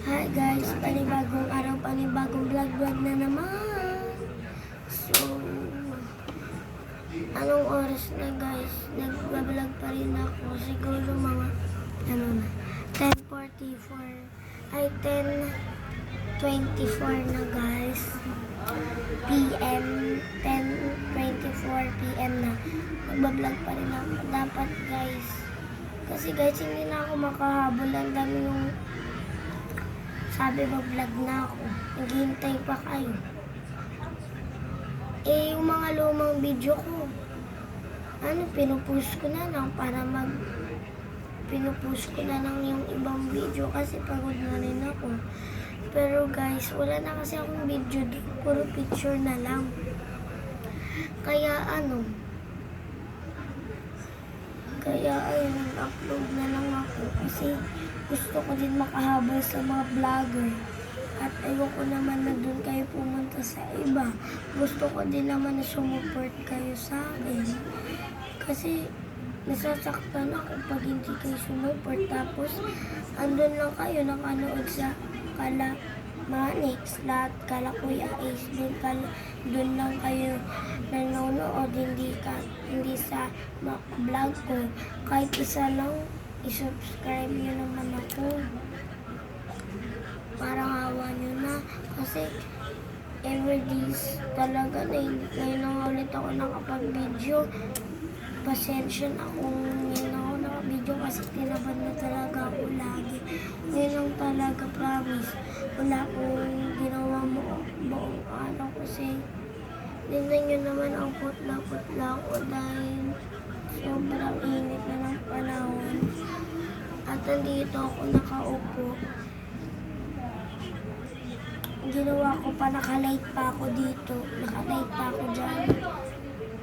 Hi guys, panibagong araw, panibagong vlog na naman. So, anong oras na guys? Nagbablog pa rin ako. Siguro mga, 10:44. Ay, 10:24 na guys. PM, 10:24 PM na. Nagbablog pa rin ako. Dapat guys. Kasi guys, hindi na ako makahabol. Ang dami yung sabi mag-vlog na ako. Naghihintay pa kayo. Yung mga lumang video ko, pinupost ko na lang para pinupost ko na lang yung ibang video kasi pagod na rin ako. Pero guys, wala na kasi akong video doon. Puro picture na lang. Kaya ayun, upload na lang ako kasi gusto ko din makahabol sa mga vlogger. At ayoko naman na doon kayo pumunta sa iba. Gusto ko din naman na sumuport kayo sa akin. Kasi nasasaktan ako pag hindi kayo sumuport. Tapos andun lang kayo nakanood sa Kala Manix, lahat Kala Kuya Ace. Doon lang kayo nanonood, hindi sa vlog ko. Kahit isa lang, i-subscribe nyo naman ako. Parang hawa nyo na. Kasi everydays talaga ngayon na ulit ako nakapag-video. Pasensya na kung ngayon ako nakapag-video kasi tinabad na talaga ako lagi. Ngayon lang talaga, promise. Wala akong ginawa mo buong araw kasi tingnan nyo naman ang putla-putla ko dahil sobrang init na ng panahon. At nandito ako nakaupo. Ginawa ko pa, nakalight pa ako dito. Nakalight pa ako dyan.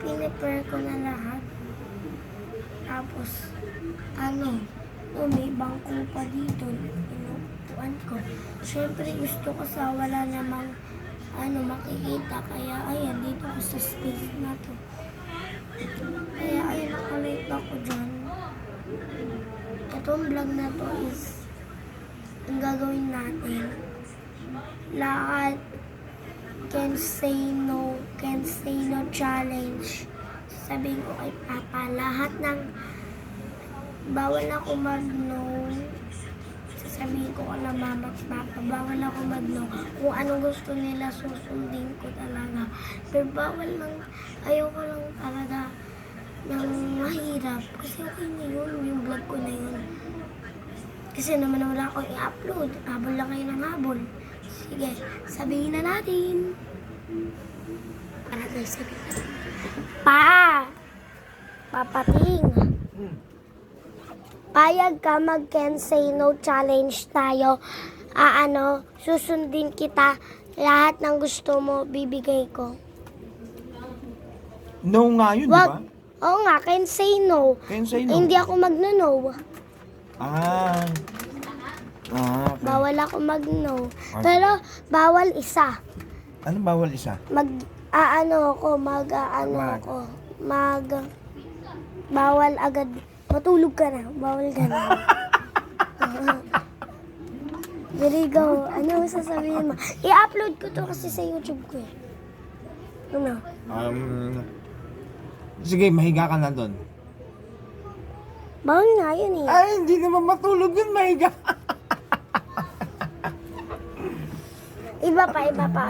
Piniprepare ko na lahat. Tapos, may bangko pa dito. Inupuan ko. Siyempre gusto ko sa wala namang makikita. Kaya ayan, dito ako sa space na to. Kaya ayan, nakalight ako dyan. Itong vlog na to is ang gagawin natin. Lahat can say no challenge. Sabihin ko kay Papa, lahat ng bawal ako mag-no. Sasabihin ko na Mama at Papa, bawal ako mag-no. Kung anong gusto nila, susundin ko talaga. Pero bawal lang, ayoko lang talaga ng mahirap. Kasi okay na yun, yung vlog ko na yun. Kasi naman wala akong i-upload. Habol lang kayo ng habol. Sige, sabihin na natin. Para guys, sabihin na. Papating. Payag ka mag-can say no challenge tayo. Susundin kita. Lahat ng gusto mo, bibigay ko. No nga yun, di ba? Oo nga, can say no. Can say no. Hindi ako mag-no. Okay. Bawal ako mag-no. Pero, bawal isa. Anong bawal isa? Bawal agad. Matulog ka na. Bawal ka na. There you go. Ano sasabihin mo? I-upload ko to kasi sa YouTube ko eh. Sige, mahiga ka na doon. Bawal nga yun eh. Ay, hindi naman matulog yun, mahiga. Iba pa. Iba pa.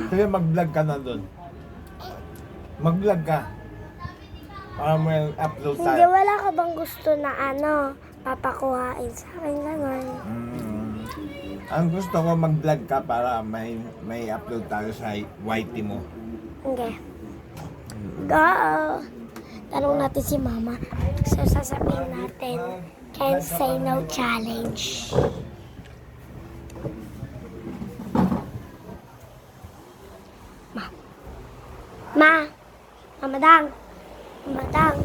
Sige, mag-vlog ka na doon. Mag-vlog ka. Para mo upload tayo. Hindi, wala ka bang gusto na papakuhain sa akin gano'n? Ang gusto ko mag-vlog ka para may upload tayo sa YT mo. Okay. Go! Tanong natin si Mama. So, sasabihin natin, can say no challenge. Mamadang,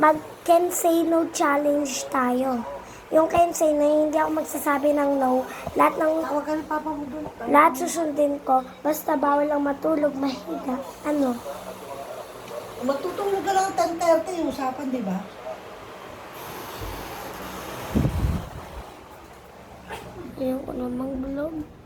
mag-can say no challenge tayo. Yung can say no, hindi ako magsasabi ng no. Lahat susundin ko, basta bawal lang matulog, mahiga. Matutulog ka lang 10:30 yung usapan, di ba? Ayoko na mag-vlog.